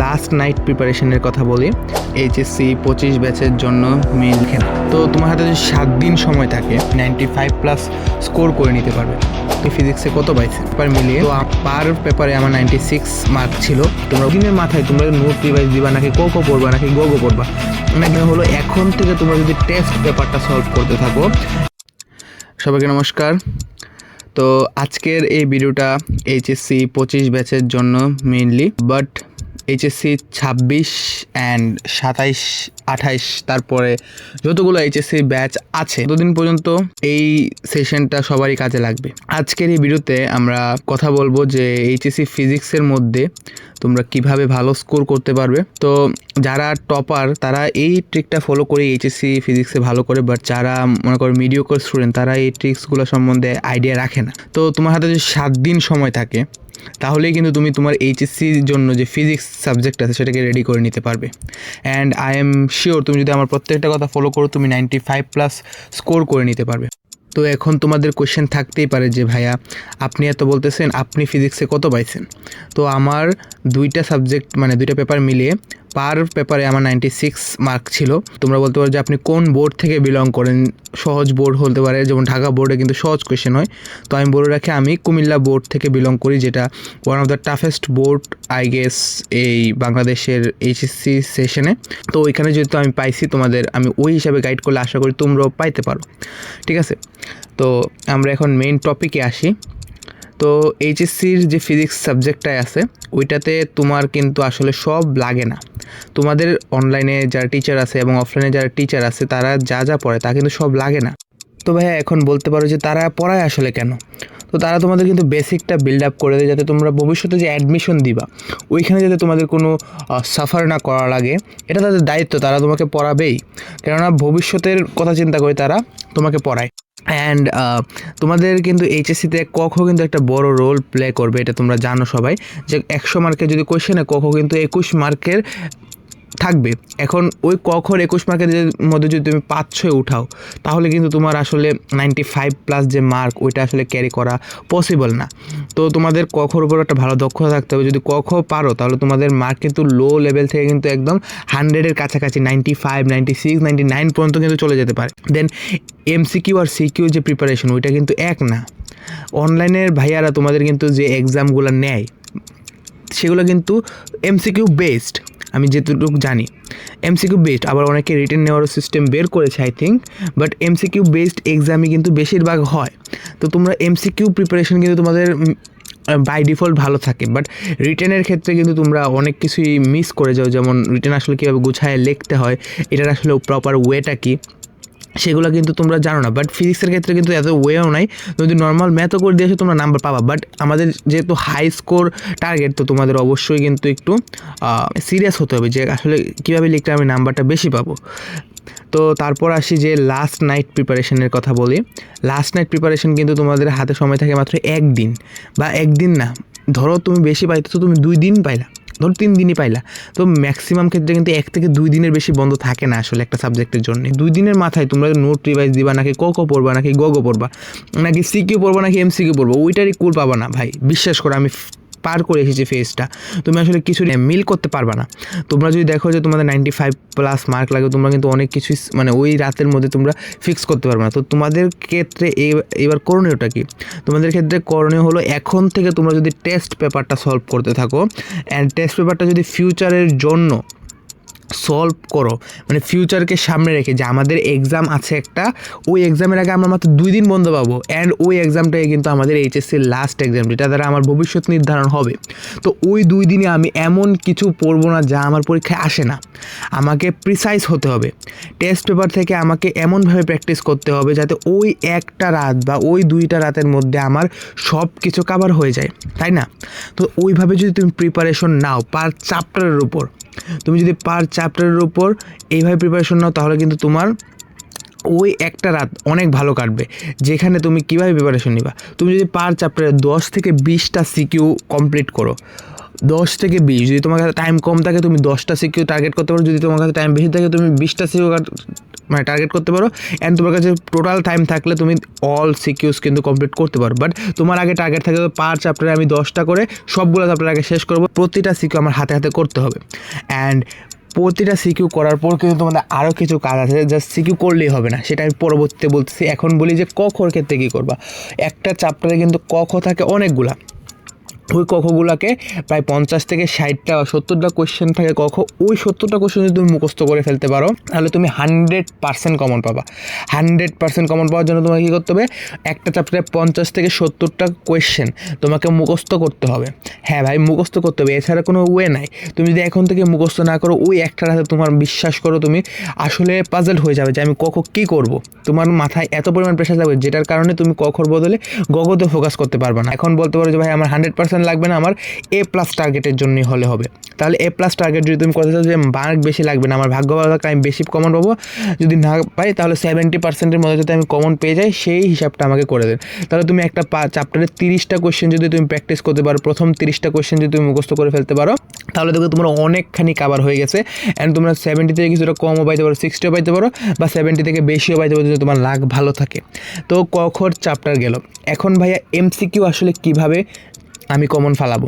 Last night প্রিপারেশনের কথা বলি। এইচএসসি 25 ব্যাচের জন্য মেইন লিখেন, তো তোমার হাতে যদি 7 দিন সময় থাকে 95+ স্কোর করে নিতে পারবে। তো ফিজিক্সে কত পাইছে পেপার মিলিয়ে, তো পার পেপারে আমার 96 মার্ক ছিল। তোমরা দিনের মাথায় তোমরা নোট রিভাইজ দিবা নাকি কো পড়বা নাকি গো পড়বা, নাকি হলো এখন থেকে তোমরা যদি টেস্ট পেপারটা সলভ করতে থাকো। সবাইকে নমস্কার। তো আজকের এই ভিডিওটা এইচএসসি 25 ব্যাচের জন্য মেইনলি, বাট এইচএসসি 26 অ্যান্ড 27, 28 তারপরে যতগুলো এইচএসসি ব্যাচ আছে ততদিন পর্যন্ত এই সেশনটা সবারই কাজে লাগবে। আজকের এই ভিডিওতে আমরা কথা বলবো যে এইচএসসি ফিজিক্সের মধ্যে তোমরা কিভাবে ভালো স্কোর করতে পারবে। তো যারা টপার তারা এই ট্রিকটা ফলো করে এইচএসসি ফিজিক্সে ভালো করে, বাট যারা মনে করো মিডিওকর স্টুডেন্ট তারা এই ট্রিক্সগুলো সম্বন্ধে আইডিয়া রাখে না। তো তোমার হাতে যদি 7 দিন সময় থাকে তাহলেই কিন্তু তুমি তোমার এইচএসসির জন্য যে ফিজিক্স সাবজেক্ট আছে সেটাকে রেডি করে নিতে পারবে। অ্যান্ড আই এম শিওর তুমি যদি আমার প্রত্যেকটা কথা ফলো করো তুমি 95+ স্কোর করে নিতে পারবে। তো এখন তোমাদের কোয়েশ্চেন থাকতেই পারে যে ভাইয়া আপনি এত বলতেছেন, আপনি ফিজিক্সে কত পাইছেন? তো আমার দুইটা সাবজেক্ট মানে দুইটা পেপার মিলিয়ে পার পেপারে আমার 96 মার্ক ছিল। তোমরা বলতে পারো যে আপনি কোন বোর্ড থেকে বিলং করেন। সহজ বোর্ড হতে পারে, যেমন ঢাকা বোর্ডে কিন্তু সহজ কোয়েশ্চেন হয়। তো আমি বলে রাখি আমি কুমিল্লা বোর্ড থেকে বিলং করি, যেটা one of the toughest bored I guess এই বাংলাদেশের এইচএসসি সেশনে। তো ওইখানে যেহেতু আমি পাইছি তোমাদের আমি ওই হিসাবে গাইড করলে আশা করি তোমরাও পাইতে পারো। ঠিক আছে, তো আমরা এখন মেইন টপিকে আসি। তো এইচএসসির যে ফিজিক্স সাবজেক্টটাই আছে ওইটাতে তোমার কিন্তু আসলে সব লাগে না। তোমাদের অনলাইনে যারা টিচার আছে এবং অফলাইনে যারা টিচার আছে তারা যা যা পড়ায় তা কিন্তু সব লাগে না। তো ভাইয়া এখন বলতে পারো যে তারা পড়ায় আসলে কেন? তো তারা তোমাদের কিন্তু বেসিকটা বিল্ড আপ করে দেয় যাতে তোমরা ভবিষ্যতে যে অ্যাডমিশন দিবা ওইখানে যাতে তোমাদের কোনো সাফার না করা লাগে। এটা তাদের দায়িত্ব, তারা তোমাকে পড়াবেই, কেননা ভবিষ্যতের কথা চিন্তা করে তারা তোমাকে পড়ায়। অ্যান্ড তোমাদের কিন্তু এইচএসসিতে ক খ কিন্তু একটা বড় রোল প্লে করবে, এটা তোমরা জানো সবাই, যে 100 মার্কের যদি কোয়েশ্চেনে ক খ কিন্তু 21 মার্কের থাকবে। এখন ওই ক খর 21 মার্কের মধ্যে যদি তুমি 5-6 উঠাও তাহলে কিন্তু তোমার আসলে 95+ যে মার্ক ওইটা আসলে ক্যারি করা পসিবল না। তো তোমাদের ক খর উপর একটা ভালো দক্ষতা থাকতে হবে। যদি ক খ পারো তাহলে তোমাদের মার্ক কিন্তু লো লেভেল থেকে কিন্তু একদম 100-এর কাছাকাছি 95, 96, 99 পর্যন্ত কিন্তু চলে যেতে পারে। দেন এমসিকিউ আর সিকিউ যে প্রিপারেশন ওইটা কিন্তু এক না। অনলাইনের ভাইয়ারা তোমাদের কিন্তু যে এক্সামগুলো নেয় সেগুলো কিন্তু এমসিকিউ বেসড, আমি যেটুকু জানি এমসিকিউ বেসড। আবার অনেকে রিটেন নেওয়ারও সিস্টেম বের করেছে I think, but MCQ based এক্সামই কিন্তু বেশিরভাগ হয়। তো তোমরা এমসিকিউ প্রিপারেশন কিন্তু তোমাদের বাই ডিফল্ট ভালো থাকে, বাট রিটেনের ক্ষেত্রে কিন্তু তোমরা অনেক কিছুই মিস করে যাও। যেমন রিটেন আসলে কীভাবে গুছায় লিখতে হয়, এটার আসলে প্রপার ওয়েটা কী সেগুলো কিন্তু তোমরা জানো না। বাট ফিজিক্সের ক্ষেত্রে কিন্তু এত ওয়েও নাই, যদি নর্মাল ম্যাথও করে দিয়েছো তোমরা নাম্বার পাবা। বাট আমাদের যেহেতু হাই স্কোর টার্গেট, তো তোমাদের অবশ্যই কিন্তু একটু সিরিয়াস হতে হবে যে আসলে কীভাবে লিখলে আমি নাম্বারটা বেশি পাবো। তো তারপর আসি যে লাস্ট নাইট প্রিপারেশনের কথা বলি। লাস্ট নাইট প্রিপারেশন কিন্তু তোমাদের হাতে সময় থাকে মাত্র 1 দিন, বা 1 দিন না, ধরো তুমি বেশি পাইতো তো তুমি 2 দিন পাইলা, ধরো 3 দিনই পাইলা। তো ম্যাক্সিমাম ক্ষেত্রে কিন্তু 1 থেকে 2 দিনের বেশি বন্ধ থাকে না আসলে একটা সাবজেক্টের জন্য। 2 দিনের মাথায় তোমরা নোট রিভাইজ দিবা নাকি ক পড়বা নাকি গ পড়বা নাকি সিকিউ পড়বা নাকি এমসিকিউ পড়বা, ওইটারই কুল পাবা না ভাই। বিশ্বাস করো আমি পার করে এসেছি ফেজটা, তুমি আসলে কিছু মিল করতে পারবা না। তোমরা যদি দেখো যে তোমাদের 95+ মার্ক লাগে, তোমরা কিন্তু অনেক কিছু মানে ওই রাতের মধ্যে তোমরা ফিক্স করতে পারবে না। তো তোমাদের ক্ষেত্রে এবার করণীয়টা কি? তোমাদের ক্ষেত্রে করণীয় হলো এখন থেকে তোমরা যদি টেস্ট পেপারটা সলভ করতে থাকো, অ্যান্ড টেস্ট পেপারটা যদি ফিউচারের জন্য সলভ করো, মানে ফিউচারকে সামনে রেখে যে আমাদের এক্সাম আছে একটা, ওই এক্সামের আগে আমরা মাত্র 2 দিন বন্ধ পাবো, অ্যান্ড ওই এক্সামটাই কিন্তু আমাদের এইচএসসির লাস্ট এক্সাম, যেটা দ্বারা আমার ভবিষ্যৎ নির্ধারণ হবে। তো ওই 2 দিনে আমি এমন কিছু পড়বো না যা আমার পরীক্ষায় আসে না। আমাকে প্রিসাইজ হতে হবে। টেস্ট পেপার থেকে আমাকে এমনভাবে প্র্যাকটিস করতে হবে যাতে ওই একটা রাত বা ওই 2টা রাতের মধ্যে আমার সব কিছু কভার হয়ে যায়, তাই না? তো ওইভাবে যদি তুমি প্রিপারেশন নাও পার চ্যাপ্টারের উপর, তুমি যদি পার চ্যাপ্টারের উপর এইভাবে প্রিপারেশন নাও তাহলে কিন্তু তোমার ওই একটা রাত অনেক ভালো কাটবে। যেখানে তুমি কীভাবে প্রিপারেশন নিবা, তুমি যদি পার চ্যাপ্টারে 10 থেকে 20টা সিকিউ কমপ্লিট করো, 10 থেকে 20, যদি তোমার কাছে টাইম কম থাকে তুমি 10টা সিকিউ টার্গেট করতে পারো, যদি তোমার কাছে টাইম বেশি থাকে তুমি 20টা সিকিউ মানে টার্গেট করতে পারো। অ্যান্ড তোমার কাছে টোটাল টাইম থাকলে তুমি অল সিকিউস কিন্তু কমপ্লিট করতে পারো। বাট তোমার আগে টার্গেট থাকে পার চ্যাপ্টারে আমি 10টা করে সবগুলো চ্যাপ্টার আগে শেষ করবো, প্রতিটা সিকিউ আমার হাতে হাতে করতে হবে। অ্যান্ড প্রতিটা সিকিউ করার পর কিন্তু তোমাদের আরও কিছু কাজ আছে, জাস্ট সিকিউ করলেই হবে না, সেটা আমি পরবর্তীতে বলতেছি। এখন বলি যে ক খর ক্ষেত্রে কী করবা। একটা চ্যাপ্টারে কিন্তু ক খ থাকে অনেকগুলা, ওই কখগুলোকে প্রায় 50 থেকে 60টা বা 70টা কোয়েশ্চেন থাকে কখ। ওই 70টা কোয়েশ্চেন যদি তুমি মুখস্থ করে ফেলতে পারো তাহলে তুমি 100% কমন পাবা। 100% কমন পাওয়ার জন্য তোমাকে কী করতে হবে, একটা চ্যাপ্টারে 50 থেকে 70টা কোয়েশ্চেন তোমাকে মুখস্থ করতে হবে। হ্যাঁ ভাই, মুখস্থ করতে হবে, এছাড়া কোনো ওয়ে নাই। তুমি যদি এখন থেকে মুখস্থ না করো, ওই একটা রাতে তোমার বিশ্বাস করো তুমি আসলে পাজলড হয়ে যাবে যে আমি কখ কী করব। তোমার মাথায় এত পরিমাণ প্রেশার লাগবে যেটার কারণে তুমি কখর বদলে গগতে ফোকাস করতে পারবে না। এখন বলতে পারো যে ভাই আমার 100% লাগবে না, আমার A+ টার্গেটের জন্যই হলে হবে। তাহলে A+ টার্গেট যদি তুমি করতে চাও যে মার্ক বেশি লাগবে না, আমার ভাগ্য ভালো থাকলে আমি বেশি কমন পাবো, যদি না পাই তাহলে 70%-এর মধ্যে যদি আমি কমন পেয়ে যাই সেই হিসাবটা আমাকে করে দেন। তাহলে তুমি একটা চ্যাপ্টারে 30টা কোয়েশ্চেন যদি তুমি প্র্যাকটিস করতে পারো, প্রথম 30টা কোয়েশ্চেন যদি তুমি মুখস্থ করে ফেলতে পারো, তাহলে দেখো তোমার অনেকখানি কাভার হয়ে গেছে। অ্যান্ড তোমরা 70 থেকে কিছুটা কমও পাইতে পারো, 60ও পাইতে পারো, বা 70 থেকে বেশিও পাইতে পারো যদি তোমার লাক ভালো থাকে। তো কখর চ্যাপ্টার গেল। এখন ভাইয়া MCQ আসলে কিভাবে আমি কমন ফালাবো।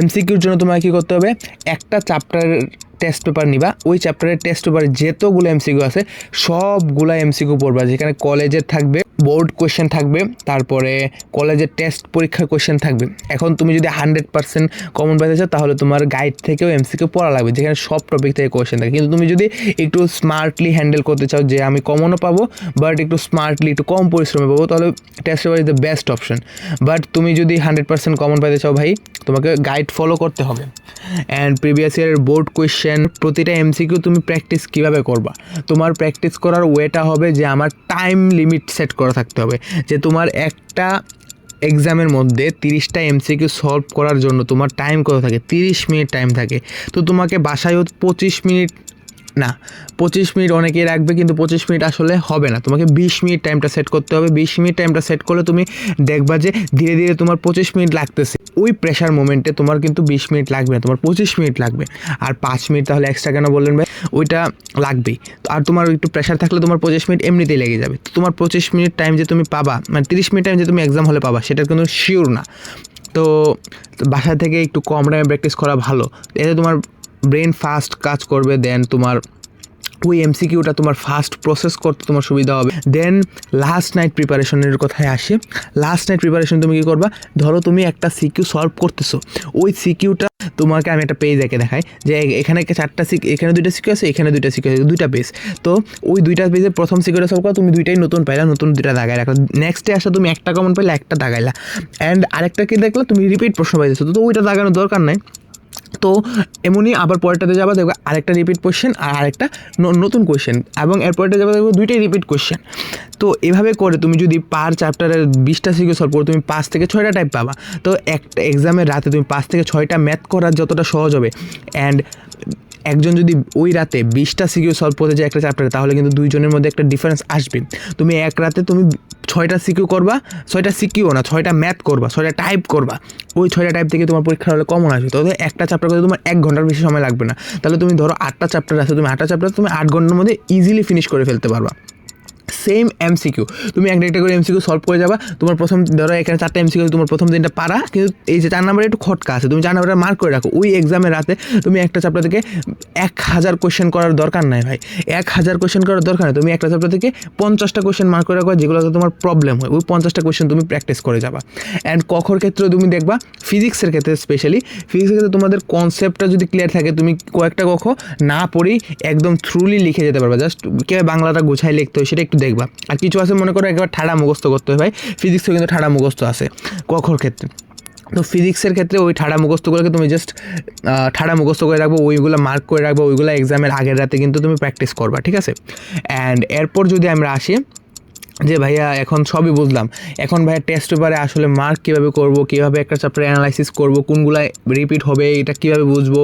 MCQর জন্য তোমাকে কী করতে হবে, একটা চ্যাপ্টারের টেস্ট পেপার নিবা, ওই চ্যাপ্টারের টেস্ট পেপারে যতগুলো MCQ আছে সবগুলো MCQ পড়বা, যেখানে কলেজের থাকবে, বোর্ড কোয়েশ্চেন থাকবে, তারপরে কলেজের টেস্ট পরীক্ষার কোয়েশ্চেন থাকবে। এখন তুমি যদি 100% কমন পাইতে চাও তাহলে তোমার গাইড থেকেও MCQ পড়া লাগবে, যেখানে সব টপিক থেকে কোয়েশ্চেন থাকে। কিন্তু তুমি যদি একটু স্মার্টলি হ্যান্ডেল করতে চাও যে আমি কমনও পাবো বাট একটু স্মার্টলি একটু কম পরিশ্রমে পাবো, তাহলে test paper is the best option. But তুমি যদি 100% কমন পাইতে চাও ভাই, তোমাকে গাইড ফলো করতে হবে। অ্যান্ড প্রিভিয়াস ইয়ারের বোর্ড কোয়েশ্চেন, প্রতিটা MCQ তুমি প্র্যাকটিস কীভাবে করবা। তোমার প্র্যাকটিস করার ওয়েটা হবে যে আমার টাইম লিমিট সেট করা থাকতে হবে, যে তোমার একটা এক্সামের মধ্যে 30টা MCQ সলভ করার জন্য তোমার টাইম কত থাকে, 30 মিনিট টাইম থাকে। তো তোমাকে বাসায় 25 মিনিট না, 25 মিনিট অনেকেই রাখবে, কিন্তু 25 মিনিট আসলে হবে না, তোমাকে 20 মিনিট টাইমটা সেট করতে হবে। 20 মিনিট টাইমটা সেট করলে তুমি দেখবা যে ধীরে ধীরে তোমার 25 মিনিট লাগতেছে। ওই প্রেশার মোমেন্টে তোমার কিন্তু 20 মিনিট লাগবে না, তোমার 25 মিনিট লাগবে। আর 5 মিনিট তাহলে এক্সট্রা কেন বললেন ভাই, ওইটা লাগবেই। আর তোমার একটু প্রেশার থাকলে তোমার 25 মিনিট এমনিতেই লেগে যাবে। তো তোমার 25 মিনিট টাইম যে তুমি পাবা, মানে 30 মিনিট টাইম যে তুমি এক্সাম হলে পাবা, সেটার কিন্তু শিওর না। তো বাসা থেকে একটু কম টাইমে প্র্যাকটিস করা ভালো, এতে তোমার ব্রেন ফাস্ট কাজ করবে। দেন তোমার ওই MCQটা তোমার ফাস্ট প্রসেস করতে তোমার সুবিধা হবে। দেন লাস্ট নাইট প্রিপারেশনের কথায় আসে। লাস্ট নাইট প্রিপারেশন তুমি কী করবা, ধরো তুমি একটা সিকিউ সলভ করতেছো, ওই সিকিউটা তোমাকে আমি একটা পেজ এঁকে দেখাই যে এখানে 4টা এখানে 2টা সিকিউ আছে, এখানে 2টা সিকিউ আছে, 2টা পেজ। তো ওই 2টা পেজের প্রথম সিকিউটা সলভ করা, তুমি 2টাই নতুন পাইলা, নতুন 2টা দাগাই রাখলা। নেক্সট ডে আসা তুমি একটা কমন পাইলে একটা দাগাইলা, অ্যান্ড আরেকটা কি দেখলা তুমি রিপিট প্রশ্ন পাইতেছো, তো ওইটা দাগানোর দরকার নাই। তো এমনই আবার পরেরটাতে যাবা, দেখবে আরেকটা রিপিট কোয়েশ্চেন আর আরেকটা নতুন কোয়েশ্চেন, এবং এরপরটা যাবে দেখবে 2টাই রিপিট কোয়েশ্চেন। তো এভাবে করে তুমি যদি পার চ্যাপ্টারের 20টা সিকিউ সলভ করো, তুমি 5 থেকে 6টা টাইপ পাবা। তো একটা এক্সামের রাতে তুমি 5 থেকে 6টা ম্যাথ করার যতটা সহজ হবে, অ্যান্ড একজন যদি ওই রাতে 20টা সিকিউ সলভ করতে যায় একটা চ্যাপ্টারে, তাহলে কিন্তু দুইজনের মধ্যে একটা ডিফারেন্স আসবে। তুমি এক রাতে তুমি 6টা সিকিউ করবা, 6টা সিকিউ না 6টা ম্যাথ করবা, 6টা টাইপ করবা, ওই 6টা টাইপ থেকে তোমার পরীক্ষা হলে কমন আসবে। তবে একটা চ্যাপ্টার করতে তোমার 1 ঘন্টার বেশি সময় লাগবে না। তাহলে তুমি ধরো 8টা চ্যাপ্টার আছে, তুমি 8টা চ্যাপ্টার তুমি 8 ঘন্টার মধ্যে ইজিলি ফিনিশ করে ফেলতে পারবা। সেম MCQ তুমি একটা করে MCQ সলভ করে যাবা। তোমার প্রথম ধরো এখানে 4টা MCQ, তোমার প্রথম দিনটা পারা, কিন্তু এই যে 4 নম্বরে একটু খটকা আছে, তুমি 4 নম্বরে মার্ক করে রাখো। ওই এক্সামের রাতে তুমি একটা চ্যাপ্টার থেকে 1000 কোয়েশ্চেন করার দরকার নাই ভাই, 1000 কোয়েশ্চেন করার দরকার নেই। তুমি একটা চ্যাপ্টার থেকে 50টা কোয়েশ্চেন মার্ক করে রাখো, যেগুলোতে তোমার প্রবলেম হয়, ওই 50টা কোয়েশ্চেন তুমি প্র্যাকটিস করে যাবা। অ্যান্ড কখর ক্ষেত্রে তুমি দেখবা, ফিজিক্সের ক্ষেত্রে স্পেশালি ফিজিক্সের ক্ষেত্রে তোমাদের কনসেপ্টটা যদি ক্লিয়ার থাকে, তুমি কয়েকটা কখ না পড়েই একদম থ্রুলি লিখে যেতে পারবা। জাস্ট কীভাবে বাংলাটা গোছায় লিখতে হয় সেটা একটু দেখবা। আর কিছু আছে মনে করো একবার ঠাড়া মুখস্থ করতে হয় ভাই, ফিজিক্সও কিন্তু ঠাড়া মুখস্থ আছে কখর ক্ষেত্রে। তো ফিজিক্সের ক্ষেত্রে ওই ঠাড়া মুখস্থগুলোকে তুমি জাস্ট ঠাড়া মুখস্থ করে রাখবো, ওইগুলো মার্ক করে রাখবো, ওইগুলো এক্সামের আগের রাতে কিন্তু তুমি প্র্যাকটিস করবা, ঠিক আছে। অ্যান্ড এরপর যদি আমরা আসি যে ভাইয়া এখন সবই বুঝলাম, এখন ভাইয়া টেস্ট পেপারে আসলে মার্ক কীভাবে করব, কীভাবে একটা চ্যাপ্টার অ্যানালাইসিস করব, কোনগুলো রিপিট হবে এটা কীভাবে বুঝবো,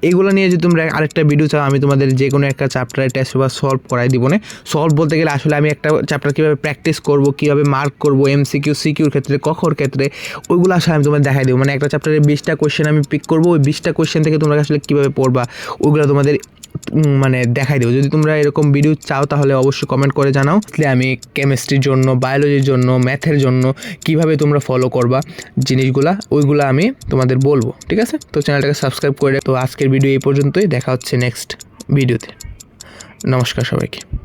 এগুলো নিয়ে যদি তোমরা আরেকটা ভিডিও চাও, আমি তোমাদের যে কোনো একটা চ্যাপ্টারে টেস্ট পেপার সলভ করাই দিব না। সলভ বলতে গেলে আসলে আমি একটা চ্যাপ্টার কীভাবে প্র্যাকটিস করব, কীভাবে মার্ক করব, MCQ সিকিউর ক্ষেত্রে, কখর ক্ষেত্রে, ওইগুলো আসলে আমি তোমাদের দেখাই দেবো। মানে একটা চ্যাপ্টারে 20টা কোয়েশ্চেন আমি পিক করবো, ওই 20টা কোয়েশ্চেন থেকে তোমরা আসলে কীভাবে পড়বা, ওইগুলো তোমাদের মানে দেখাই দেবো। যদি তোমরা এরকম ভিডিও চাও তাহলে অবশ্যই কমেন্ট করে জানাও। আমি কেমিস্ট্রির জন্য, বায়োলজির জন্য, ম্যাথের জন্য কিভাবে তোমরা ফলো করবা জিনিসগুলা, ওইগুলো আমি তোমাদের বলবো, ঠিক আছে? তো চ্যানেলটাকে সাবস্ক্রাইব করে। তো আজকের ভিডিও এই পর্যন্তই, দেখা হচ্ছে নেক্সট ভিডিওতে। নমস্কার সবাইকে।